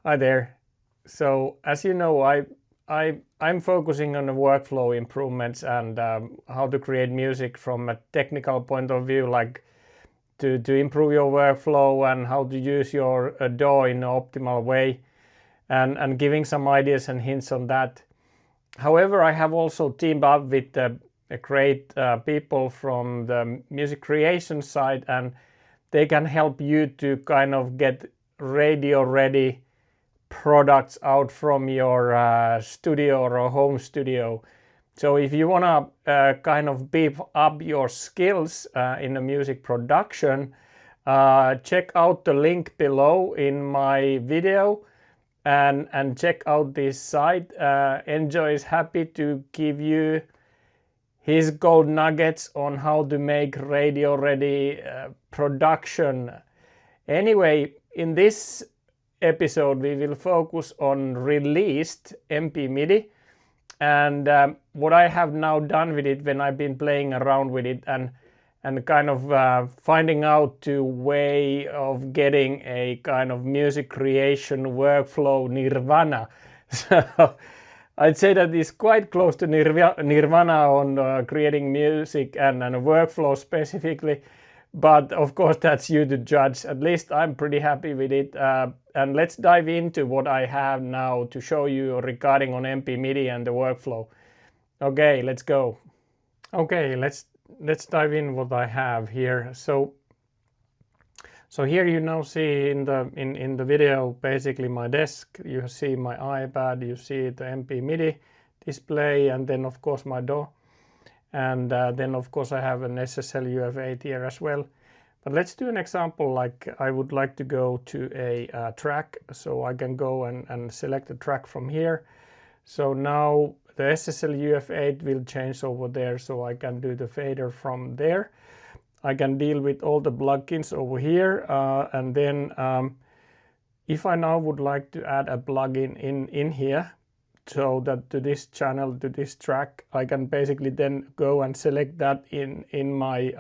Hi there. So as you know, I'm focusing on the workflow improvements and how to create music from a technical point of view, like to improve your workflow and how to use your DAW in an optimal way, and giving some ideas and hints on that. However, I have also teamed up with great people from the music creation side, and they can help you to kind of get radio ready products out from your studio or a home studio. So if you want to kind of beef up your skills in the music production, check out the link below in my video and check out this site. Enjoy is happy to give you his gold nuggets on how to make radio ready production. Anyway, in this episode we will focus on released MP MIDI and what I have now done with it when I've been playing around with it and kind of finding out the way of getting a kind of music creation workflow Nirvana. So I'd say that it's quite close to Nirvana on creating music and a workflow specifically. But of course, that's you to judge. At least I'm pretty happy with it. And let's dive into what I have now to show you regarding on MP MIDI and the workflow. Okay, let's go. Okay, let's dive in what I have here. So here you now see in the video basically my desk. You see my iPad. You see the MP MIDI display, and then of course my DAW. And then of course I have an SSL UF8 here as well. But let's do an example, like I would like to go to a track, so I can go and select a track from here. So now the SSL UF8 will change over there, so I can do the fader from there. I can deal with all the plugins over here, and then if I now would like to add a plugin in here, so that to this channel, to this track, I can basically then go and select that in my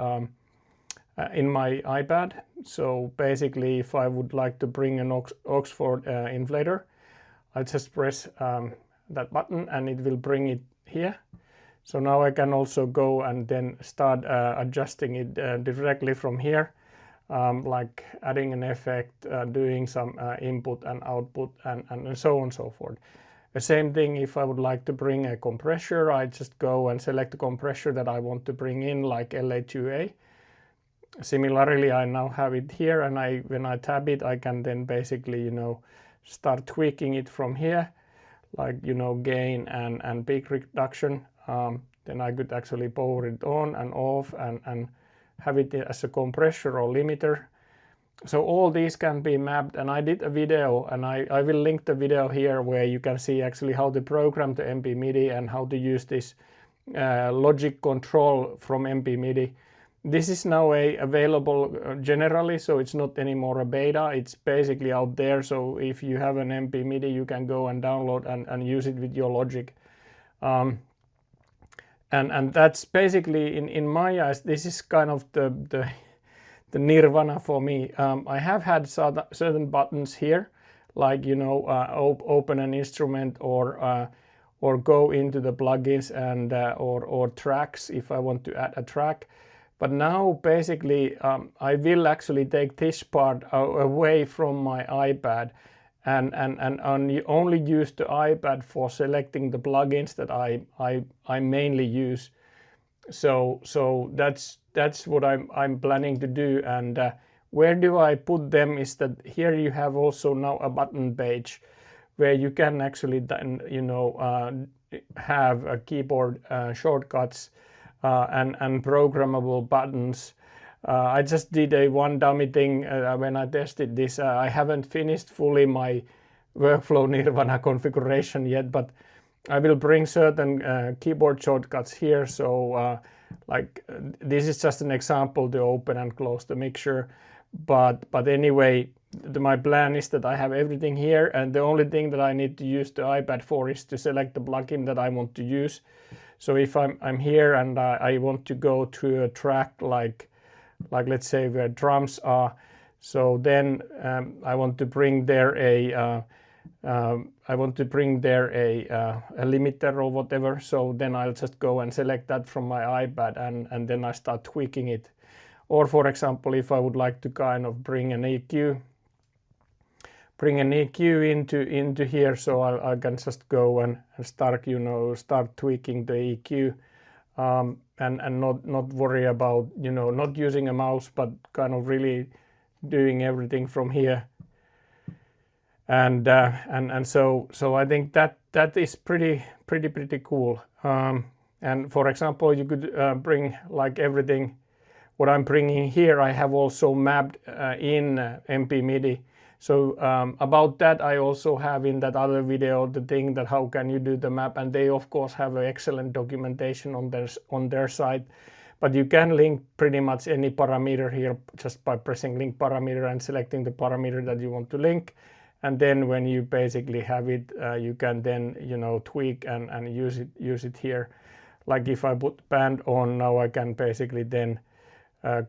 iPad. So basically, if I would like to bring an Oxford Inflator, I just press that button and it will bring it here. So now I can also go and then start adjusting it directly from here, like adding an effect, doing some input and output, and so on and so forth. The same thing if I would like to bring a compressor, I just go and select the compressor that I want to bring in, like LA2A. Similarly, I now have it here, and when I tab it, I can then basically, start tweaking it from here, like, gain and peak reduction. Then I could actually power it on and off and have it as a compressor or limiter. So all these can be mapped, and I did a video, and I will link the video here where you can see actually how to program the MP MIDI and how to use this logic control from MP MIDI. This is now available generally, so it's not anymore a beta. It's basically out there, so if you have an MP MIDI, you can go and download and use it with your logic. And that's basically, in my eyes, this is kind of the Nirvana for me. I have had certain buttons here, like open an instrument or go into the plugins and or tracks if I want to add a track. But now basically I will actually take this part away from my iPad and only use the iPad for selecting the plugins that I mainly use. So that's what I'm planning to do. And where do I put them is that here you have also now a button page where you can actually then have a keyboard shortcuts and programmable buttons. I just did one dummy thing when I tested this. I haven't finished fully my workflow Nirvana configuration yet, but I will bring certain keyboard shortcuts here. So this is just an example to open and close the mixer. But anyway, my plan is that I have everything here, and the only thing that I need to use the iPad for is to select the plugin that I want to use. So if I'm here and I want to go to a track like let's say where drums are, so then I want to bring there I want to bring there a limiter or whatever, so then I'll just go and select that from my iPad and then I start tweaking it. Or for example, if I would like to kind of bring an EQ into here, so I can just go and start, you know, start tweaking the EQ, and not worry about, you know, not using a mouse, but kind of really doing everything from here. And so I think that is pretty cool. And for example, you could bring like everything. What I'm bringing here, I have also mapped in MP MIDI. So about that, I also have in that other video the thing that how can you do the map, and they of course have an excellent documentation on their site. But you can link pretty much any parameter here just by pressing link parameter and selecting the parameter that you want to link. And then when you basically have it, you can then, you know, tweak and use it here. Like if I put band on now, I can basically then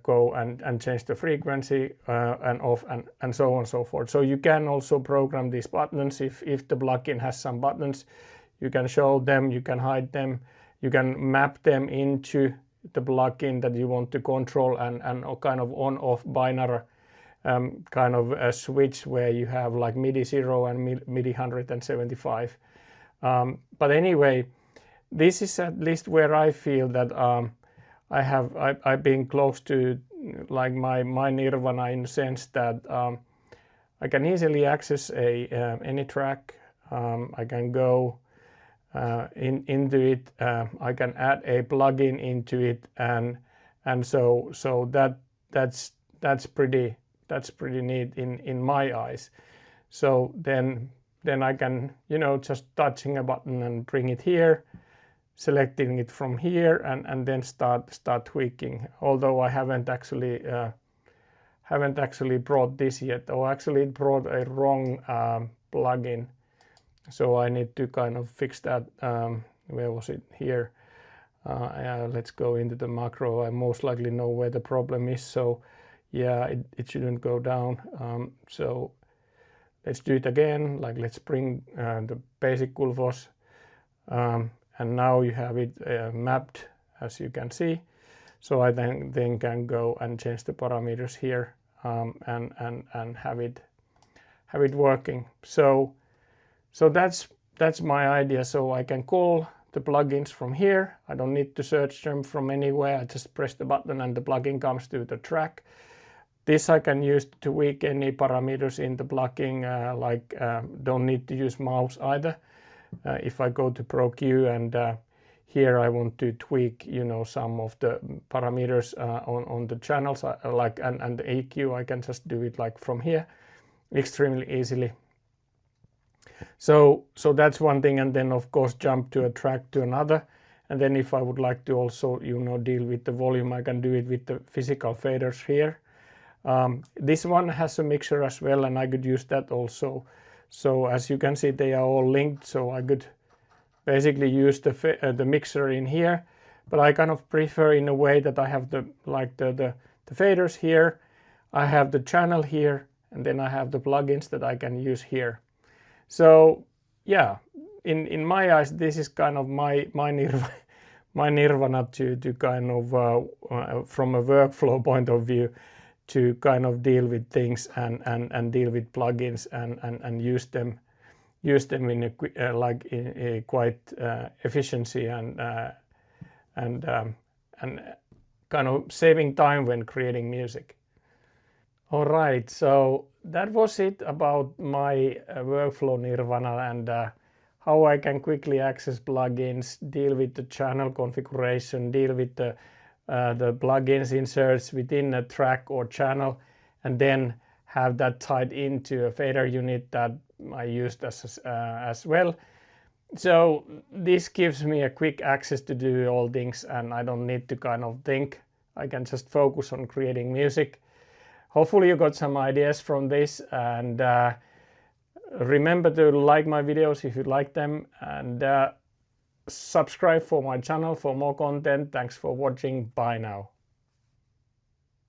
go and change the frequency and off and so on and so forth. So you can also program these buttons. If the plugin has some buttons, you can show them, you can hide them, you can map them into the plugin that you want to control and kind of on-off binary kind of a switch where you have like MIDI 0 and MIDI 175. But anyway, this is at least where I feel that I've been close to like my Nirvana in the sense that I can easily access any track. I can go into it. I can add a plugin into it, and so that's pretty neat in my eyes. So then I can, you know, just touching a button and bring it here, selecting it from here, and then start tweaking. Although I haven't actually brought this yet, or actually it brought a wrong plugin, so I need to kind of fix that. Where was it? Here. Let's go into the macro. I most likely know where the problem is, so yeah, it shouldn't go down. So let's do it again. Like let's bring the basic Gulfos. And now you have it mapped, as you can see. So I then can go and change the parameters here and have it working. So that's my idea. So I can call the plugins from here. I don't need to search them from anywhere. I just press the button and the plugin comes to the track. This I can use to tweak any parameters in the plugin. Don't need to use mouse either. If I go to Pro Q and here I want to tweak, you know, some of the parameters on the channels, and the EQ, I can just do it like from here, extremely easily. So that's one thing, and then of course jump to a track to another, and then if I would like to also, you know, deal with the volume, I can do it with the physical faders here. This one has a mixer as well, and I could use that also. So as you can see, they are all linked, so I could basically use the mixer in here, but I kind of prefer in a way that I have the faders here, I have the channel here, and then I have the plugins that I can use here. So yeah, in my eyes, this is kind of my Nirvana to kind of from a workflow point of view, to kind of deal with things and deal with plugins and use them in a quite efficiency and kind of saving time when creating music. All right, so that was it about my workflow Nirvana and how I can quickly access plugins, deal with the channel configuration, deal with the plugins inserts within a track or channel, and then have that tied into a fader unit that I used as well. So this gives me a quick access to do all things, and I don't need to kind of think. I can just focus on creating music. Hopefully you got some ideas from this, and remember to like my videos if you like them, and subscribe for my channel for more content. Thanks for watching. Bye now.